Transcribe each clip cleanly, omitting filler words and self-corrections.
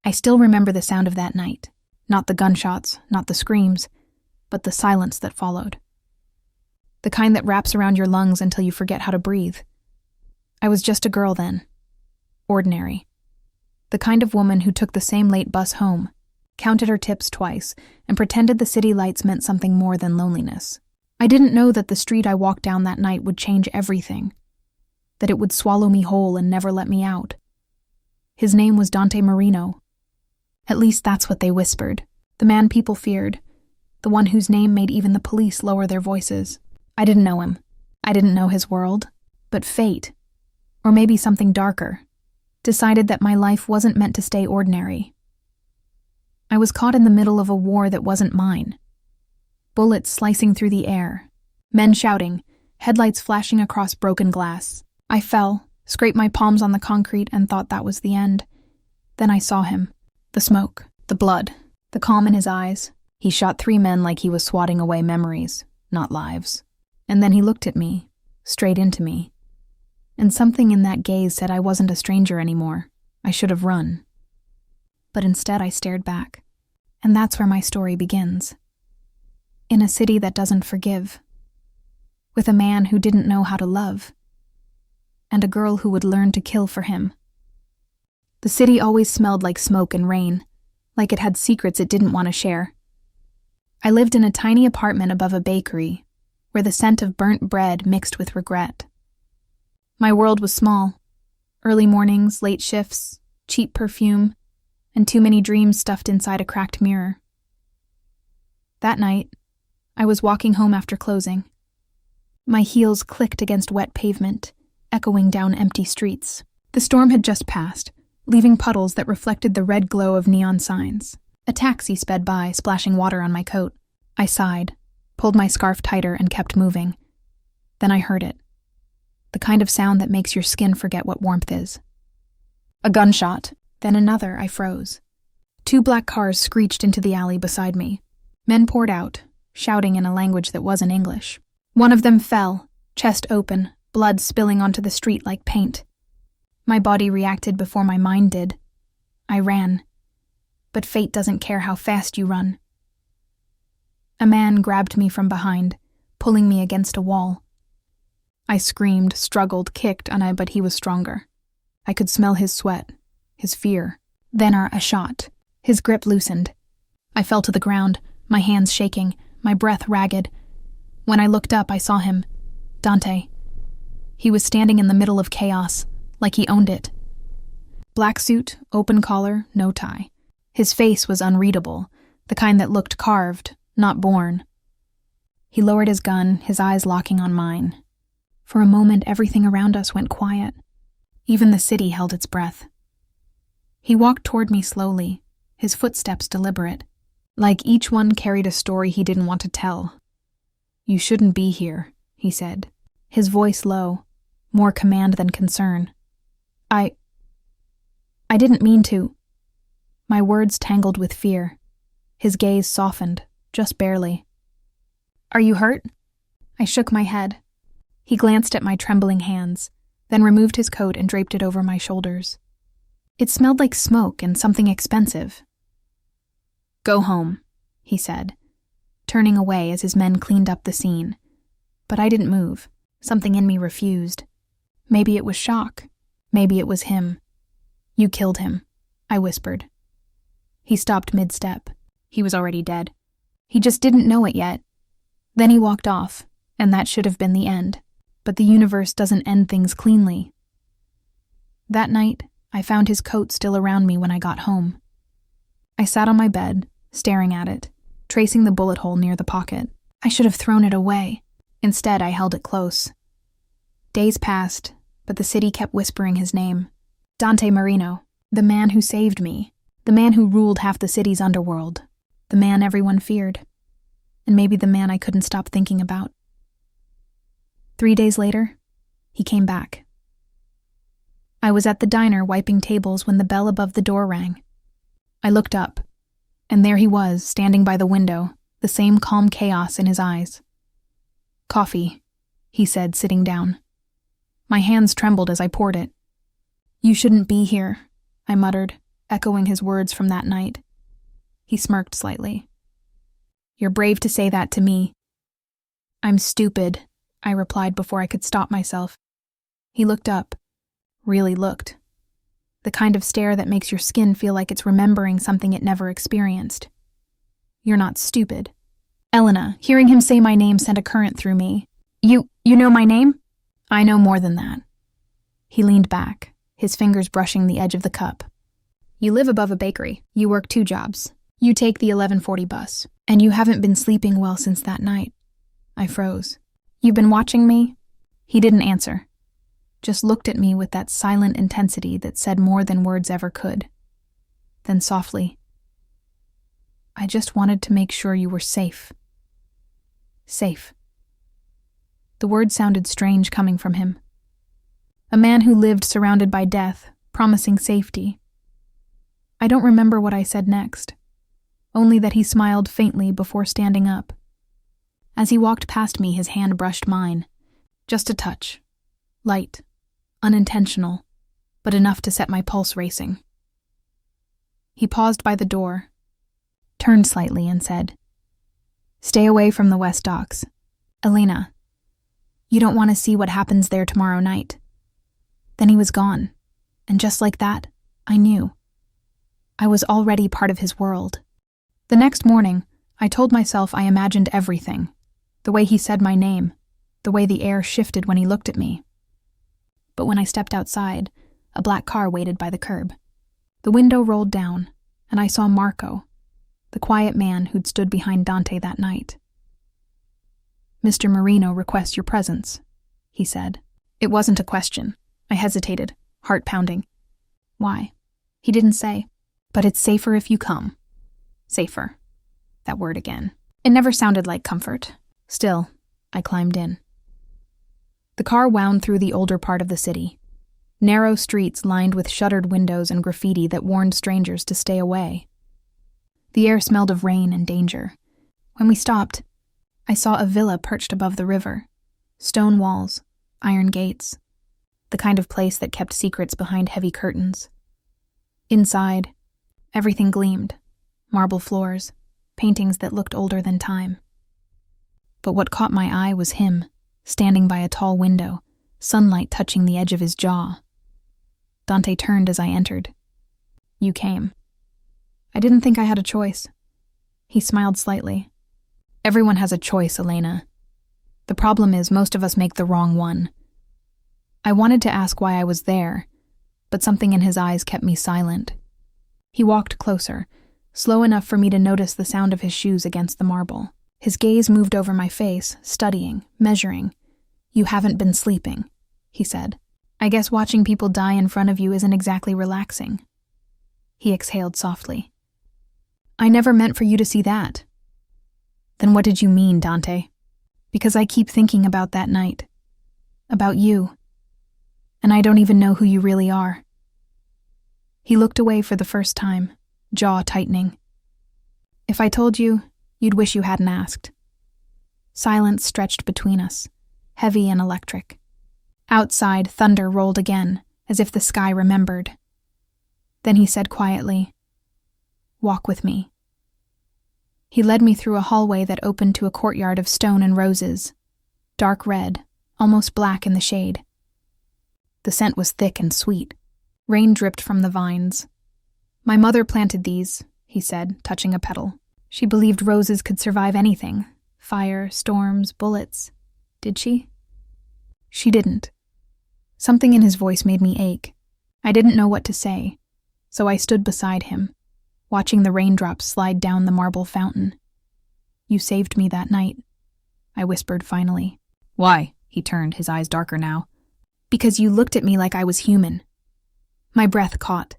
I still remember the sound of that night. Not the gunshots, not the screams, but the silence that followed. The kind that wraps around your lungs until you forget how to breathe. I was just a girl then. Ordinary. The kind of woman who took the same late bus home, counted her tips twice, and pretended the city lights meant something more than loneliness. I didn't know that the street I walked down that night would change everything. That it would swallow me whole and never let me out. His name was Dante Marino. At least that's what they whispered. The man people feared. The one whose name made even the police lower their voices. I didn't know him. I didn't know his world. But fate, or maybe something darker, decided that my life wasn't meant to stay ordinary. I was caught in the middle of a war that wasn't mine. Bullets slicing through the air. Men shouting, headlights flashing across broken glass. I fell, scraped my palms on the concrete, and thought that was the end. Then I saw him. The smoke, the blood, the calm in his eyes. He shot 3 men like he was swatting away memories, not lives. And then he looked at me, straight into me. And something in that gaze said I wasn't a stranger anymore. I should have run. But instead I stared back. And that's where my story begins. In a city that doesn't forgive. With a man who didn't know how to love. And a girl who would learn to kill for him. The city always smelled like smoke and rain, like it had secrets it didn't want to share. I lived in a tiny apartment above a bakery, where the scent of burnt bread mixed with regret. My world was small. Early mornings, late shifts, cheap perfume, and too many dreams stuffed inside a cracked mirror. That night, I was walking home after closing. My heels clicked against wet pavement, echoing down empty streets. The storm had just passed, leaving puddles that reflected the red glow of neon signs. A taxi sped by, splashing water on my coat. I sighed, pulled my scarf tighter, and kept moving. Then I heard it. The kind of sound that makes your skin forget what warmth is. A gunshot, then another. I froze. 2 black cars screeched into the alley beside me. Men poured out, shouting in a language that wasn't English. One of them fell, chest open, blood spilling onto the street like paint. My body reacted before my mind did. I ran. But fate doesn't care how fast you run. A man grabbed me from behind, pulling me against a wall. I screamed, struggled, kicked, but he was stronger. I could smell his sweat, his fear. Then a shot. His grip loosened. I fell to the ground, my hands shaking, my breath ragged. When I looked up, I saw him. Dante. He was standing in the middle of chaos, like he owned it. Black suit, open collar, no tie. His face was unreadable, the kind that looked carved, not born. He lowered his gun, his eyes locking on mine. For a moment, everything around us went quiet. Even the city held its breath. He walked toward me slowly, his footsteps deliberate, like each one carried a story he didn't want to tell. "You shouldn't be here," he said, his voice low, more command than concern. I didn't mean to. My words tangled with fear. His gaze softened, just barely. "Are you hurt?" I shook my head. He glanced at my trembling hands, then removed his coat and draped it over my shoulders. It smelled like smoke and something expensive. "Go home," he said, turning away as his men cleaned up the scene. But I didn't move. Something in me refused. Maybe it was shock. Maybe it was him. "You killed him," I whispered. He stopped mid-step. He was already dead. He just didn't know it yet. Then he walked off, and that should have been the end. But the universe doesn't end things cleanly. That night, I found his coat still around me when I got home. I sat on my bed, staring at it, tracing the bullet hole near the pocket. I should have thrown it away. Instead, I held it close. Days passed, but the city kept whispering his name. Dante Marino, the man who saved me, the man who ruled half the city's underworld, the man everyone feared, and maybe the man I couldn't stop thinking about. 3 days later, he came back. I was at the diner wiping tables when the bell above the door rang. I looked up, and there he was, standing by the window, the same calm chaos in his eyes. "Coffee," he said, sitting down. My hands trembled as I poured it. "You shouldn't be here," I muttered, echoing his words from that night. He smirked slightly. "You're brave to say that to me." "I'm stupid," I replied before I could stop myself. He looked up. Really looked. The kind of stare that makes your skin feel like it's remembering something it never experienced. "You're not stupid." Elena, hearing him say my name sent a current through me. You know my name?" "I know more than that." He leaned back, his fingers brushing the edge of the cup. "You live above a bakery. You work 2 jobs. You take the 11:40 bus. And you haven't been sleeping well since that night." I froze. "You've been watching me?" He didn't answer. Just looked at me with that silent intensity that said more than words ever could. Then softly, "I just wanted to make sure you were safe." Safe. The word sounded strange coming from him. A man who lived surrounded by death, promising safety. I don't remember what I said next, only that he smiled faintly before standing up. As he walked past me, his hand brushed mine. Just a touch. Light. Unintentional, but enough to set my pulse racing. He paused by the door, turned slightly and said, "Stay away from the West Docks. Elena, you don't want to see what happens there tomorrow night." Then he was gone, and just like that, I knew. I was already part of his world. The next morning, I told myself I imagined everything. The way he said my name, the way the air shifted when he looked at me. But when I stepped outside, a black car waited by the curb. The window rolled down, and I saw Marco, the quiet man who'd stood behind Dante that night. "Mr. Marino requests your presence," he said. It wasn't a question. I hesitated, heart pounding. "Why?" He didn't say. "But it's safer if you come." Safer. That word again. It never sounded like comfort. Still, I climbed in. The car wound through the older part of the city. Narrow streets lined with shuttered windows and graffiti that warned strangers to stay away. The air smelled of rain and danger. When we stopped, I saw a villa perched above the river. Stone walls, iron gates. The kind of place that kept secrets behind heavy curtains. Inside, everything gleamed. Marble floors, paintings that looked older than time. But what caught my eye was him, standing by a tall window, sunlight touching the edge of his jaw. Dante turned as I entered. "You came." I didn't think I had a choice. He smiled slightly. "Everyone has a choice, Elena. The problem is most of us make the wrong one." I wanted to ask why I was there, but something in his eyes kept me silent. He walked closer, slow enough for me to notice the sound of his shoes against the marble. His gaze moved over my face, studying, measuring. "You haven't been sleeping," he said. "I guess watching people die in front of you isn't exactly relaxing." He exhaled softly. "I never meant for you to see that." "Then what did you mean, Dante?" "Because I keep thinking about that night. About you. And I don't even know who you really are." He looked away for the first time, jaw tightening. "If I told you, you'd wish you hadn't asked." Silence stretched between us, heavy and electric. Outside, thunder rolled again, as if the sky remembered. Then he said quietly, "Walk with me." He led me through a hallway that opened to a courtyard of stone and roses, dark red, almost black in the shade. The scent was thick and sweet. Rain dripped from the vines. "My mother planted these," he said, touching a petal. "She believed roses could survive anything. Fire, storms, bullets. Did she?" She didn't. Something in his voice made me ache. I didn't know what to say, so I stood beside him, watching the raindrops slide down the marble fountain. "You saved me that night," I whispered finally. "Why?" He turned, his eyes darker now. "Because you looked at me like I was human." My breath caught.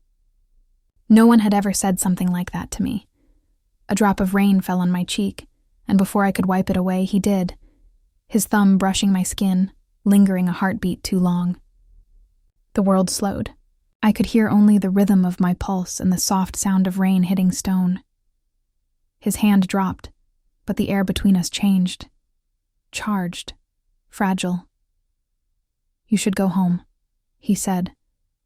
No one had ever said something like that to me. A drop of rain fell on my cheek, and before I could wipe it away, he did, his thumb brushing my skin, lingering a heartbeat too long. The world slowed. I could hear only the rhythm of my pulse and the soft sound of rain hitting stone. His hand dropped, but the air between us changed. Charged. Fragile. "You should go home," he said,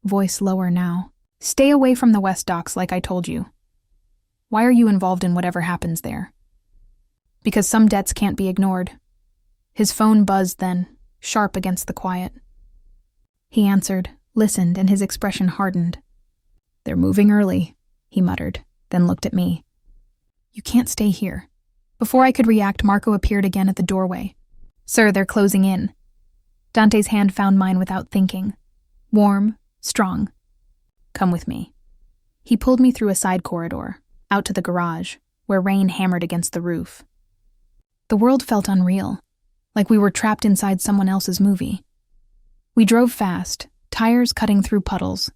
voice lower now. Stay away from the West Docks like I told you. Why are you involved in whatever happens there? Because some debts can't be ignored. His phone buzzed then, sharp against the quiet. He answered, listened, and his expression hardened. They're moving early, he muttered, then looked at me. You can't stay here. Before I could react, Marco appeared again at the doorway. Sir, they're closing in. Dante's hand found mine without thinking. Warm, strong. Come with me. He pulled me through a side corridor, out to the garage, where rain hammered against the roof. The world felt unreal, like we were trapped inside someone else's movie. We drove fast, tires cutting through puddles.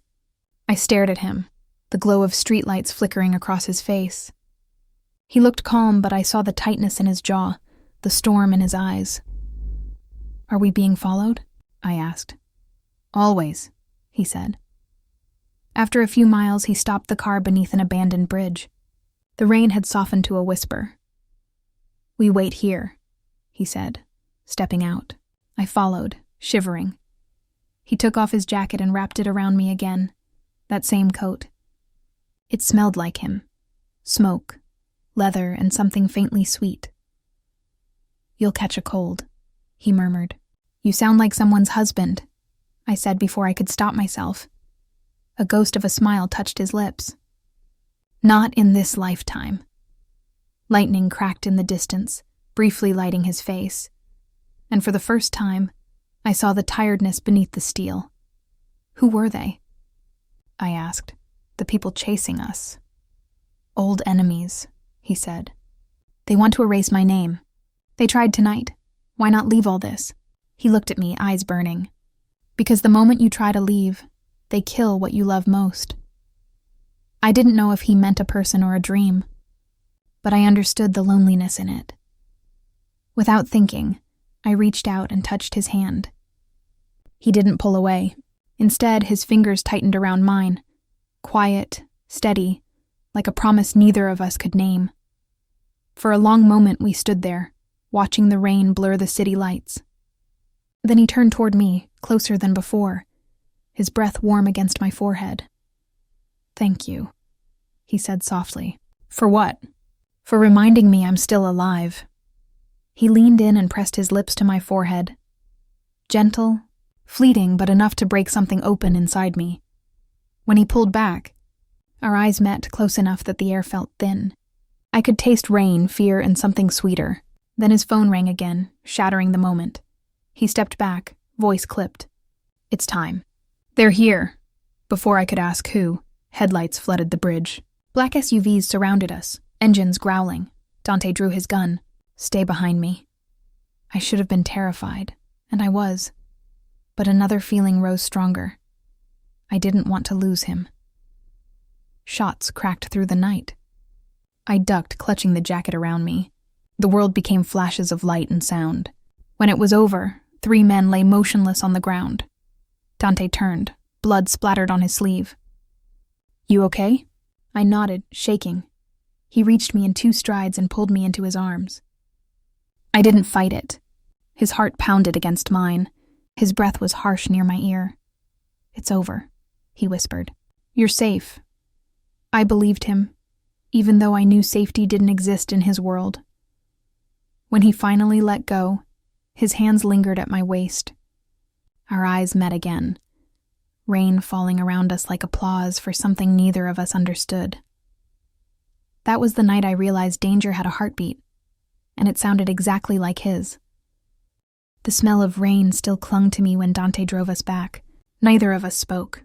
I stared at him, the glow of streetlights flickering across his face. He looked calm, but I saw the tightness in his jaw, the storm in his eyes. Are we being followed? I asked. Always, he said. After a few miles, he stopped the car beneath an abandoned bridge. The rain had softened to a whisper. We wait here, he said, stepping out. I followed, shivering. He took off his jacket and wrapped it around me again, that same coat. It smelled like him. Smoke, leather, and something faintly sweet. You'll catch a cold, he murmured. You sound like someone's husband, I said before I could stop myself. A ghost of a smile touched his lips. Not in this lifetime. Lightning cracked in the distance, briefly lighting his face. And for the first time, I saw the tiredness beneath the steel. Who were they? I asked. The people chasing us. Old enemies, he said. They want to erase my name. They tried tonight. Why not leave all this? He looked at me, eyes burning. Because the moment you try to leave, they kill what you love most. I didn't know if he meant a person or a dream, but I understood the loneliness in it. Without thinking, I reached out and touched his hand. He didn't pull away. Instead, his fingers tightened around mine, quiet, steady, like a promise neither of us could name. For a long moment we stood there, watching the rain blur the city lights. Then he turned toward me, closer than before, his breath warm against my forehead. Thank you, he said softly. For what? For reminding me I'm still alive. He leaned in and pressed his lips to my forehead. Gentle, fleeting, but enough to break something open inside me. When he pulled back, our eyes met close enough that the air felt thin. I could taste rain, fear, and something sweeter. Then his phone rang again, shattering the moment. He stepped back, voice clipped. It's time. They're here. Before I could ask who, headlights flooded the bridge. Black SUVs surrounded us, engines growling. Dante drew his gun. Stay behind me. I should have been terrified, and I was. But another feeling rose stronger. I didn't want to lose him. Shots cracked through the night. I ducked, clutching the jacket around me. The world became flashes of light and sound. When it was over, 3 men lay motionless on the ground. Dante turned, blood splattered on his sleeve. You okay? I nodded, shaking. He reached me in 2 strides and pulled me into his arms. I didn't fight it. His heart pounded against mine. His breath was harsh near my ear. It's over, he whispered. You're safe. I believed him, even though I knew safety didn't exist in his world. When he finally let go, his hands lingered at my waist. Our eyes met again, rain falling around us like applause for something neither of us understood. That was the night I realized danger had a heartbeat, and it sounded exactly like his. The smell of rain still clung to me when Dante drove us back. Neither of us spoke.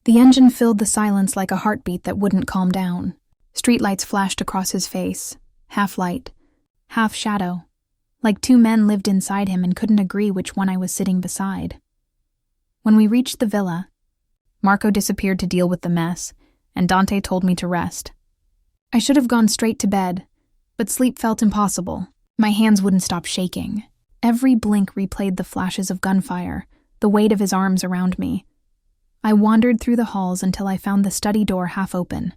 The engine filled the silence like a heartbeat that wouldn't calm down. Streetlights flashed across his face, half light, half shadow, like 2 men lived inside him and couldn't agree which one I was sitting beside. When we reached the villa, Marco disappeared to deal with the mess, and Dante told me to rest. I should have gone straight to bed, but sleep felt impossible. My hands wouldn't stop shaking. Every blink replayed the flashes of gunfire, the weight of his arms around me. I wandered through the halls until I found the study door half open.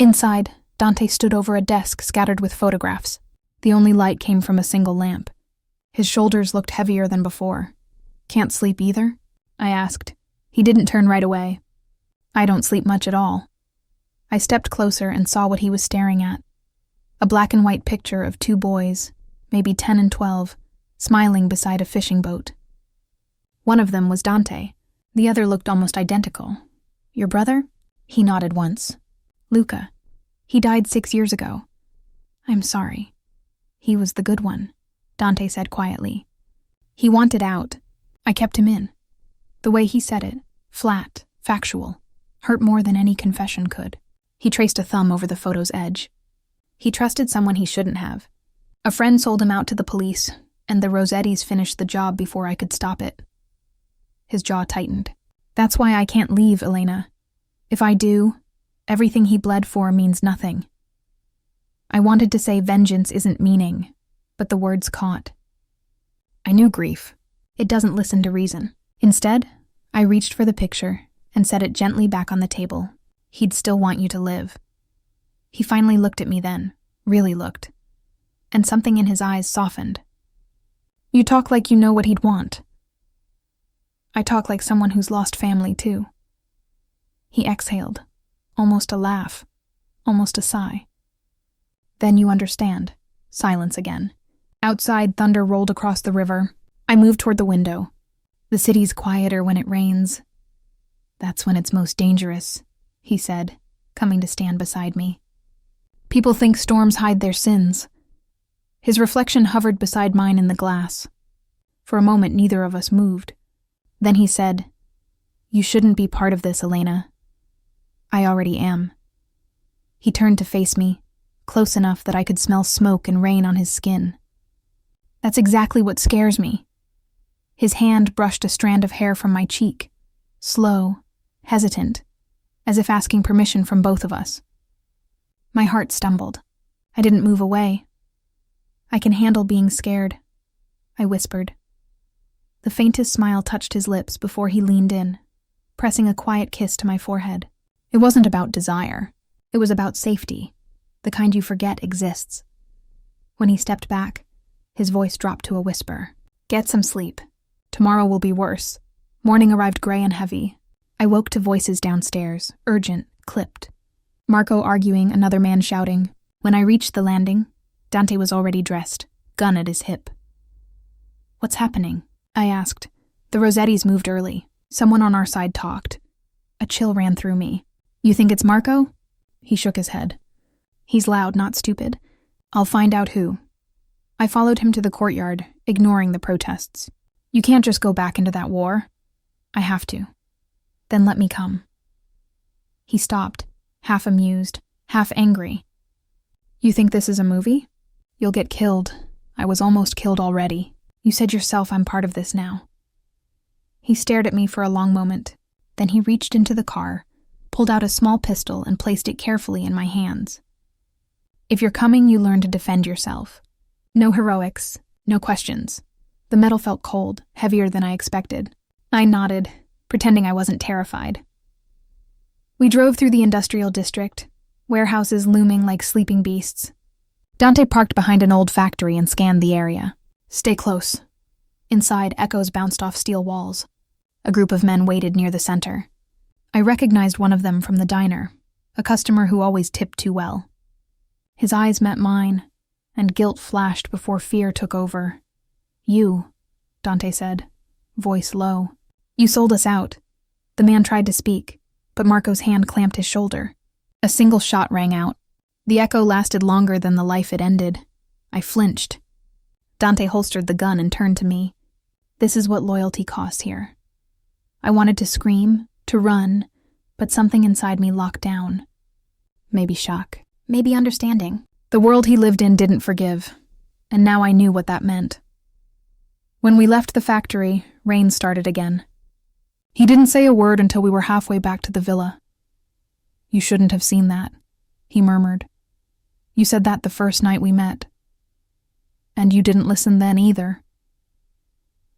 Inside, Dante stood over a desk scattered with photographs. The only light came from a single lamp. His shoulders looked heavier than before. Can't sleep either? I asked. He didn't turn right away. I don't sleep much at all. I stepped closer and saw what he was staring at. A black and white picture of two boys, maybe 10 and 12, smiling beside a fishing boat. One of them was Dante. The other looked almost identical. Your brother? He nodded once. Luca. He died 6 years ago. I'm sorry. He was the good one, Dante said quietly. He wanted out. I kept him in. The way he said it, flat, factual, hurt more than any confession could. He traced a thumb over the photo's edge. He trusted someone he shouldn't have. A friend sold him out to the police, and the Rossettis finished the job before I could stop it. His jaw tightened. That's why I can't leave, Elena. If I do, everything he bled for means nothing. I wanted to say vengeance isn't meaning, but the words caught. I knew grief. It doesn't listen to reason. Instead, I reached for the picture and set it gently back on the table. He'd still want you to live. He finally looked at me then, really looked, and something in his eyes softened. You talk like you know what he'd want. I talk like someone who's lost family too. He exhaled, almost a laugh, almost a sigh. Then you understand. Silence again. Outside, thunder rolled across the river. I moved toward the window. The city's quieter when it rains. That's when it's most dangerous, he said, coming to stand beside me. People think storms hide their sins. His reflection hovered beside mine in the glass. For a moment, neither of us moved. Then he said, You shouldn't be part of this, Elena. I already am. He turned to face me, close enough that I could smell smoke and rain on his skin. That's exactly what scares me. His hand brushed a strand of hair from my cheek, slow, hesitant, as if asking permission from both of us. My heart stumbled. I didn't move away. I can handle being scared, I whispered. The faintest smile touched his lips before he leaned in, pressing a quiet kiss to my forehead. It wasn't about desire. It was about safety, the kind you forget exists. When he stepped back, his voice dropped to a whisper. Get some sleep. Tomorrow will be worse. Morning arrived gray and heavy. I woke to voices downstairs, urgent, clipped. Marco arguing, another man shouting. When I reached the landing, Dante was already dressed, gun at his hip. What's happening? I asked. The Rossettis moved early. Someone on our side talked. A chill ran through me. You think it's Marco? He shook his head. He's loud, not stupid. I'll find out who. I followed him to the courtyard, ignoring the protests. You can't just go back into that war. I have to. Then let me come. He stopped, half amused, half angry. You think this is a movie? You'll get killed. I was almost killed already. You said yourself I'm part of this now. He stared at me for a long moment. Then he reached into the car, pulled out a small pistol and placed it carefully in my hands. If you're coming, you learn to defend yourself. No heroics, no questions. The metal felt cold, heavier than I expected. I nodded, pretending I wasn't terrified. We drove through the industrial district, warehouses looming like sleeping beasts. Dante parked behind an old factory and scanned the area. Stay close. Inside, echoes bounced off steel walls. A group of men waited near the center. I recognized one of them from the diner, a customer who always tipped too well. His eyes met mine, and guilt flashed before fear took over. You, Dante said, voice low. You sold us out. The man tried to speak, but Marco's hand clamped his shoulder. A single shot rang out. The echo lasted longer than the life it ended. I flinched. Dante holstered the gun and turned to me. This is what loyalty costs here. I wanted to scream, to run, but something inside me locked down. Maybe shock, maybe understanding. The world he lived in didn't forgive, and now I knew what that meant. When we left the factory, rain started again. He didn't say a word until we were halfway back to the villa. You shouldn't have seen that, he murmured. You said that the first night we met. And you didn't listen then either.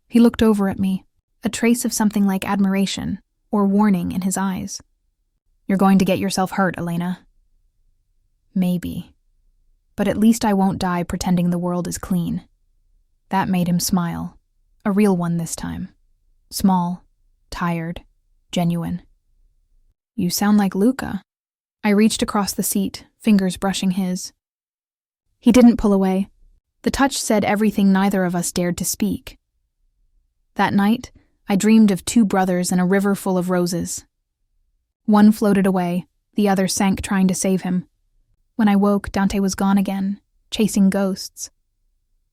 He looked over at me, a trace of something like admiration or warning in his eyes. You're going to get yourself hurt, Elena. Maybe. But at least I won't die pretending the world is clean. That made him smile. A real one this time. Small, tired, genuine. You sound like Luca. I reached across the seat, fingers brushing his. He didn't pull away. The touch said everything neither of us dared to speak. That night, I dreamed of two brothers and a river full of roses. One floated away, the other sank trying to save him. When I woke, Dante was gone again, chasing ghosts.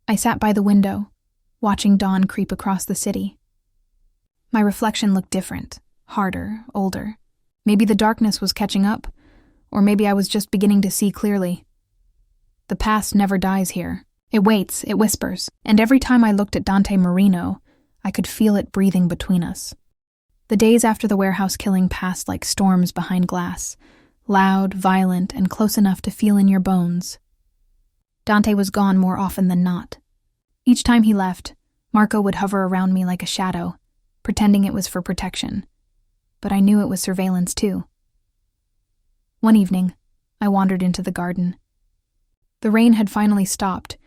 I sat by the window, watching dawn creep across the city. My reflection looked different, harder, older. Maybe the darkness was catching up, or maybe I was just beginning to see clearly. The past never dies here. It waits, it whispers, and every time I looked at Dante Marino, I could feel it breathing between us. The days after the warehouse killing passed like storms behind glass, loud, violent, and close enough to feel in your bones. Dante was gone more often than not. Each time he left, Marco would hover around me like a shadow, pretending it was for protection. But I knew it was surveillance too. One evening, I wandered into the garden. The rain had finally stopped,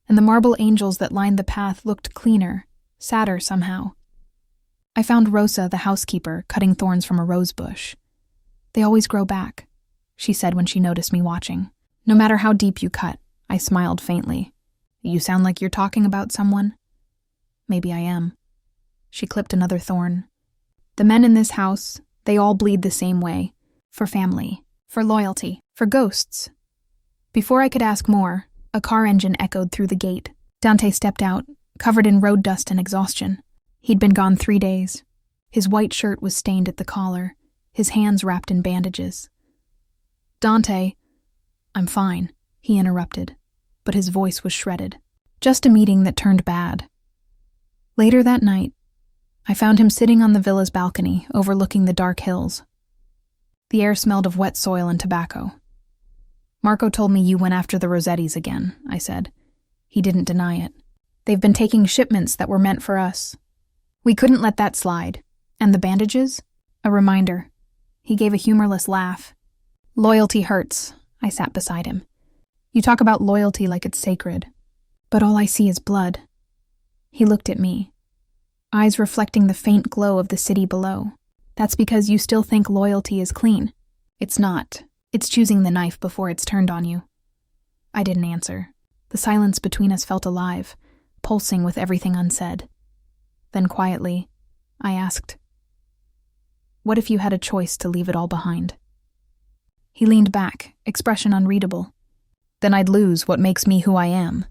and the marble angels that lined the path looked cleaner, sadder somehow. I found Rosa, the housekeeper, cutting thorns from a rose bush. They always grow back, she said when she noticed me watching. No matter how deep you cut, I smiled faintly. You sound like you're talking about someone. Maybe I am. She clipped another thorn. The men in this house, they all bleed the same way. For family, for loyalty, for ghosts. Before I could ask more, a car engine echoed through the gate. Dante stepped out, covered in road dust and exhaustion. He'd been gone 3 days. His white shirt was stained at the collar, his hands wrapped in bandages. Dante, I'm fine, he interrupted, but his voice was shredded. Just a meeting that turned bad. Later that night, I found him sitting on the villa's balcony, overlooking the dark hills. The air smelled of wet soil and tobacco. Marco told me you went after the Rossettis again, I said. He didn't deny it. They've been taking shipments that were meant for us. We couldn't let that slide. And the bandages? A reminder. He gave a humorless laugh. Loyalty hurts. I sat beside him. You talk about loyalty like it's sacred. But all I see is blood. He looked at me, eyes reflecting the faint glow of the city below. That's because you still think loyalty is clean. It's not. It's choosing the knife before it's turned on you. I didn't answer. The silence between us felt alive, pulsing with everything unsaid. Then quietly, I asked, what if you had a choice to leave it all behind? He leaned back, expression unreadable. Then I'd lose what makes me who I am.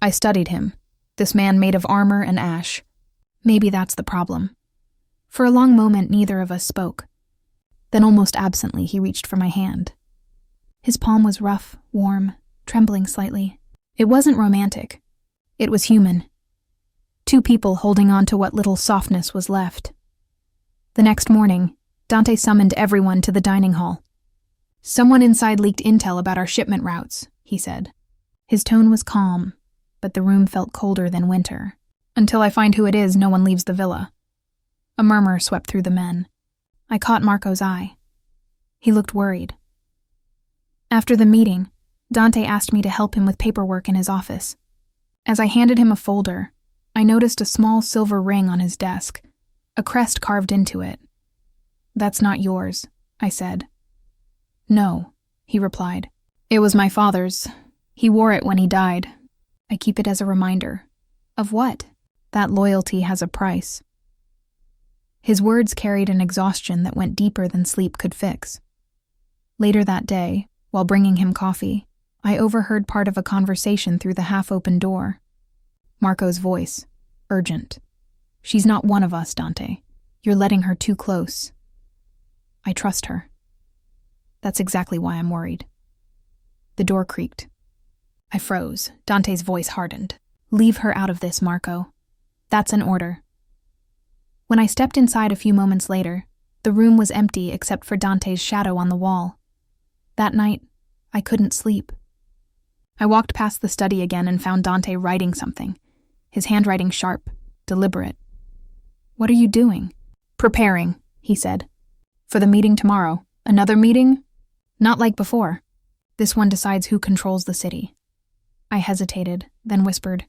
I studied him, this man made of armor and ash. Maybe that's the problem. For a long moment, neither of us spoke. Then almost absently, he reached for my hand. His palm was rough, warm, trembling slightly. It wasn't romantic. It was human. Two people holding on to what little softness was left. The next morning, Dante summoned everyone to the dining hall. Someone inside leaked intel about our shipment routes, he said. His tone was calm, but the room felt colder than winter. Until I find who it is, no one leaves the villa. A murmur swept through the men. I caught Marco's eye. He looked worried. After the meeting, Dante asked me to help him with paperwork in his office. As I handed him a folder, I noticed a small silver ring on his desk, a crest carved into it. That's not yours, I said. No, he replied. It was my father's. He wore it when he died. I keep it as a reminder. Of what? That loyalty has a price. His words carried an exhaustion that went deeper than sleep could fix. Later that day, while bringing him coffee, I overheard part of a conversation through the half-open door. Marco's voice, urgent. She's not one of us, Dante. You're letting her too close. I trust her. That's exactly why I'm worried. The door creaked. I froze. Dante's voice hardened. Leave her out of this, Marco. That's an order. When I stepped inside a few moments later, the room was empty except for Dante's shadow on the wall. That night, I couldn't sleep. I walked past the study again and found Dante writing something, his handwriting sharp, deliberate. What are you doing? Preparing, he said. For the meeting tomorrow. Another meeting? Not like before. This one decides who controls the city. I hesitated, then whispered,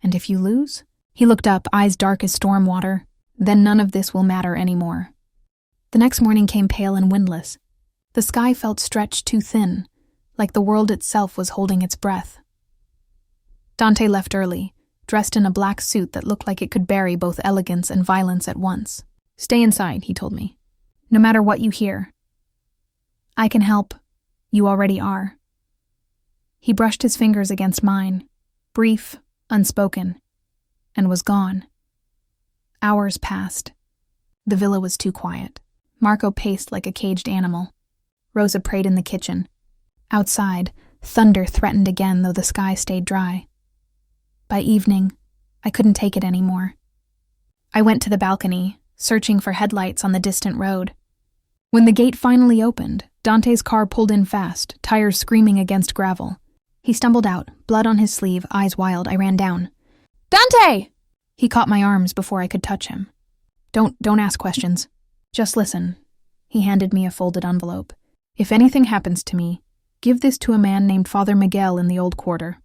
and if you lose? He looked up, eyes dark as storm water. Then none of this will matter anymore. The next morning came pale and windless. The sky felt stretched too thin, like the world itself was holding its breath. Dante left early, dressed in a black suit that looked like it could bury both elegance and violence at once. "Stay inside," he told me. "No matter what you hear. I can help. You already are." He brushed his fingers against mine, brief, unspoken, and was gone. Hours passed. The villa was too quiet. Marco paced like a caged animal. Rosa prayed in the kitchen. Outside, thunder threatened again, though the sky stayed dry. By evening, I couldn't take it anymore. I went to the balcony, searching for headlights on the distant road. When the gate finally opened, Dante's car pulled in fast, tires screaming against gravel. He stumbled out, blood on his sleeve, eyes wild. I ran down. "Dante!" He caught my arms before I could touch him. Don't ask questions. Just listen." He handed me a folded envelope. "If anything happens to me, give this to a man named Father Miguel in the old quarter.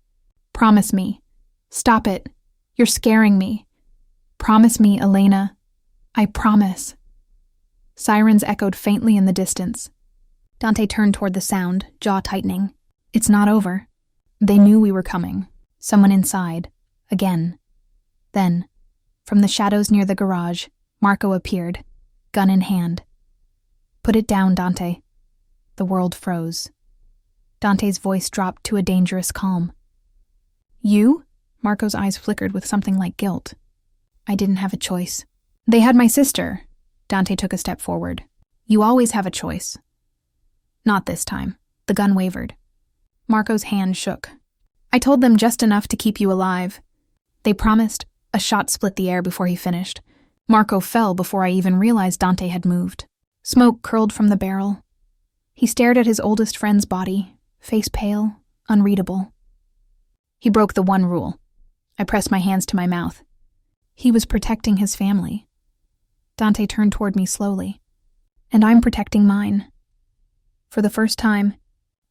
Promise me. Stop it. You're scaring me. Promise me, Elena. I promise." Sirens echoed faintly in the distance. Dante turned toward the sound, jaw tightening. It's not over. They knew we were coming. Someone inside. Again. Then, from the shadows near the garage, Marco appeared, gun in hand. "Put it down, Dante." The world froze. Dante's voice dropped to a dangerous calm. "You?" Marco's eyes flickered with something like guilt. I didn't have a choice. "They had my sister." Dante took a step forward. "You always have a choice." "Not this time." The gun wavered. Marco's hand shook. "I told them just enough to keep you alive. They promised." A shot split the air before he finished. Marco fell before I even realized Dante had moved. Smoke curled from the barrel. He stared at his oldest friend's body, face pale, unreadable. He broke the one rule. I pressed my hands to my mouth. He was protecting his family. Dante turned toward me slowly. And I'm protecting mine. For the first time,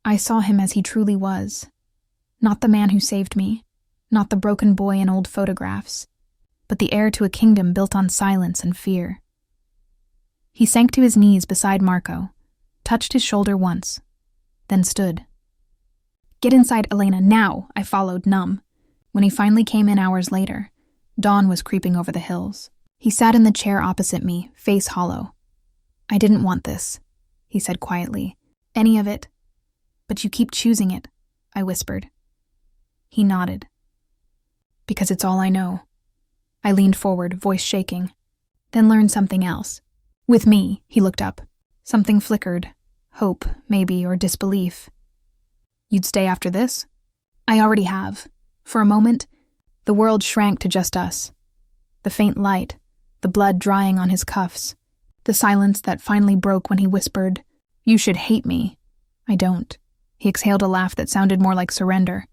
I saw him as he truly was. Not the man who saved me, not the broken boy in old photographs, but the heir to a kingdom built on silence and fear. He sank to his knees beside Marco, touched his shoulder once, then stood. "Get inside, Elena, now!" I followed, numb. When he finally came in hours later, dawn was creeping over the hills. He sat in the chair opposite me, face hollow. "I didn't want this," he said quietly. "Any of it. But you keep choosing it," I whispered. He nodded. "Because it's all I know." I leaned forward, voice shaking. "Then learn something else." "With me," he looked up. Something flickered. Hope, maybe, or disbelief. "You'd stay after this?" "I already have." For a moment, the world shrank to just us. The faint light, the blood drying on his cuffs, the silence that finally broke when he whispered, "You should hate me." "I don't." He exhaled a laugh that sounded more like surrender.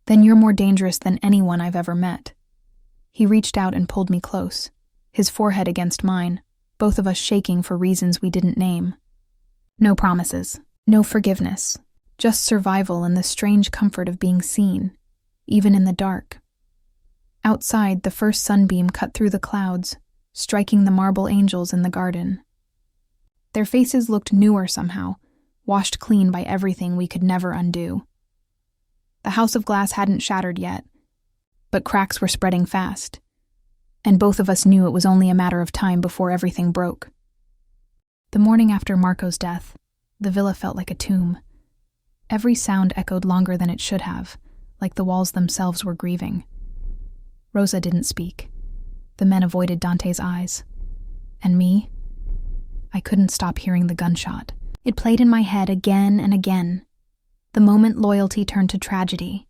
"Then you're more dangerous than anyone I've ever met." He reached out and pulled me close, his forehead against mine, both of us shaking for reasons we didn't name. No promises, no forgiveness, just survival and the strange comfort of being seen, even in the dark. Outside, the first sunbeam cut through the clouds, striking the marble angels in the garden. Their faces looked newer somehow, washed clean by everything we could never undo. The house of glass hadn't shattered yet, but cracks were spreading fast, and both of us knew it was only a matter of time before everything broke. The morning after Marco's death, the villa felt like a tomb. Every sound echoed longer than it should have, like the walls themselves were grieving. Rosa didn't speak. The men avoided Dante's eyes. And me? I couldn't stop hearing the gunshot. It played in my head again and again. The moment loyalty turned to tragedy.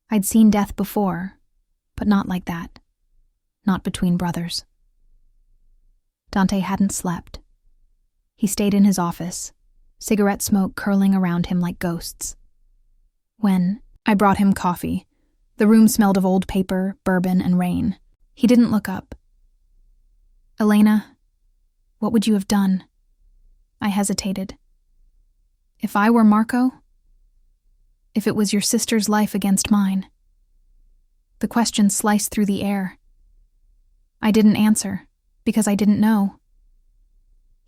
I'd seen death before, but not like that. Not between brothers. Dante hadn't slept. He stayed in his office, cigarette smoke curling around him like ghosts. When I brought him coffee, the room smelled of old paper, bourbon, and rain. He didn't look up. "Elena, what would you have done?" I hesitated. "If I were Marco? If it was your sister's life against mine?" The question sliced through the air. I didn't answer, because I didn't know.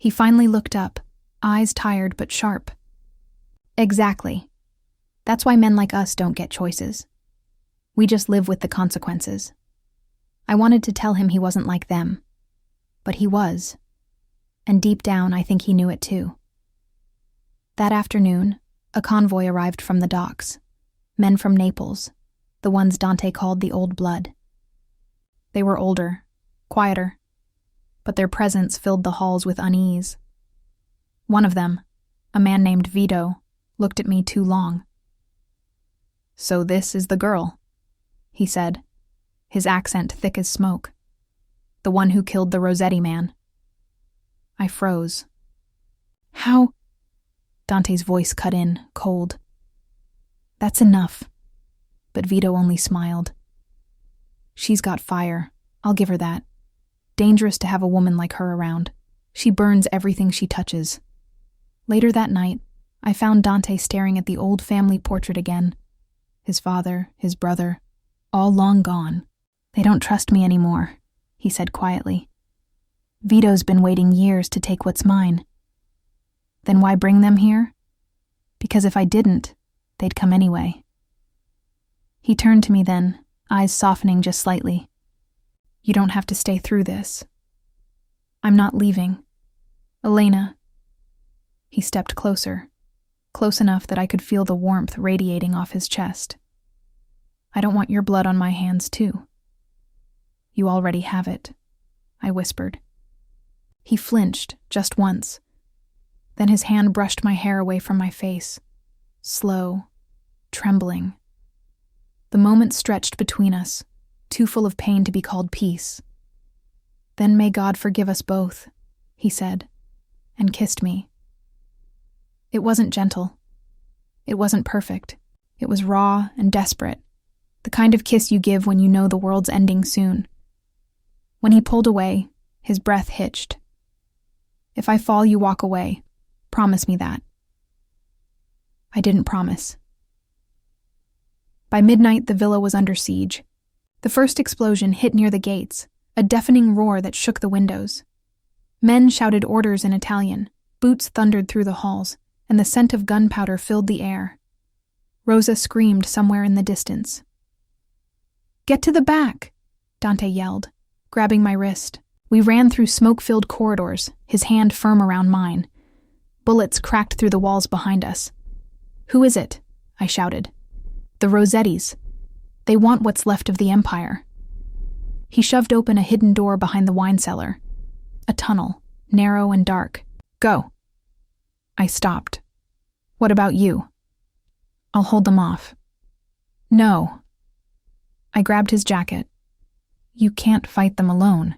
He finally looked up, eyes tired but sharp. Exactly. That's why men like us don't get choices. We just live with the consequences. I wanted to tell him he wasn't like them, but he was. And deep down, I think he knew it too. That afternoon, a convoy arrived from the docks. Men from Naples, the ones Dante called the Old Blood. They were older, quieter, but their presence filled the halls with unease. One of them, a man named Vito, looked at me too long. "So this is the girl," he said, his accent thick as smoke. "The one who killed the Rossetti man." I froze. "How?" Dante's voice cut in, cold. "That's enough." But Vito only smiled. "She's got fire. I'll give her that. Dangerous to have a woman like her around. She burns everything she touches." Later that night, I found Dante staring at the old family portrait again. His father, his brother, all long gone. "They don't trust me anymore," he said quietly. "Vito's been waiting years to take what's mine." "Then why bring them here?" "Because if I didn't, they'd come anyway." He turned to me then, eyes softening just slightly. "You don't have to stay through this. I'm not leaving. Elena." He stepped closer, close enough that I could feel the warmth radiating off his chest. "I don't want your blood on my hands, too." "You already have it," I whispered. He flinched just once. Then his hand brushed my hair away from my face, slow, trembling. The moment stretched between us, too full of pain to be called peace. "Then may God forgive us both," he said, and kissed me. It wasn't gentle. It wasn't perfect. It was raw and desperate, the kind of kiss you give when you know the world's ending soon. When he pulled away, his breath hitched. "If I fall, you walk away. Promise me that." I didn't promise. By midnight, the villa was under siege. The first explosion hit near the gates, a deafening roar that shook the windows. Men shouted orders in Italian, boots thundered through the halls, and the scent of gunpowder filled the air. Rosa screamed somewhere in the distance. "Get to the back!" Dante yelled, grabbing my wrist. We ran through smoke-filled corridors, his hand firm around mine. Bullets cracked through the walls behind us. "Who is it?" I shouted. "The Rossettis. They want what's left of the empire." He shoved open a hidden door behind the wine cellar. A tunnel, narrow and dark. "Go." I stopped. "What about you?" "I'll hold them off." "No." I grabbed his jacket. "You can't fight them alone."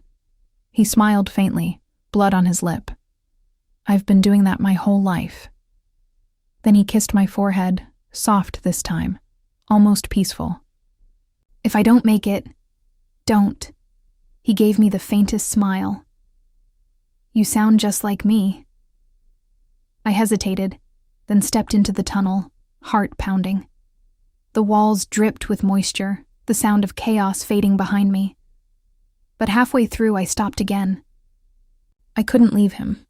He smiled faintly, blood on his lip. "I've been doing that my whole life." Then he kissed my forehead, soft this time, almost peaceful. "If I don't make it, don't." He gave me the faintest smile. "You sound just like me." I hesitated, then stepped into the tunnel, heart pounding. The walls dripped with moisture, the sound of chaos fading behind me. But halfway through, I stopped again. I couldn't leave him.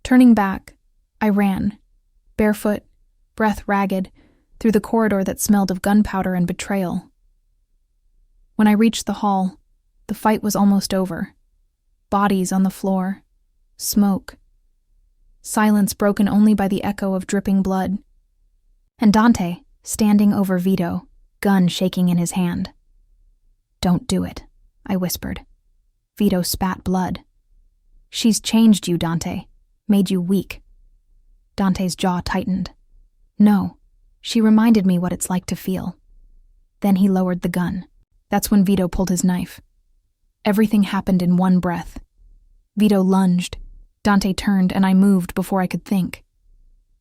Turning back, I ran, barefoot, breath ragged, through the corridor that smelled of gunpowder and betrayal. When I reached the hall, the fight was almost over. Bodies on the floor, smoke. Silence broken only by the echo of dripping blood. And Dante, standing over Vito, gun shaking in his hand. "Don't do it," I whispered. Vito spat blood. "She's changed you, Dante. Made you weak." Dante's jaw tightened. "No, she reminded me what it's like to feel." Then he lowered the gun. That's when Vito pulled his knife. Everything happened in one breath. Vito lunged. Dante turned, and I moved before I could think.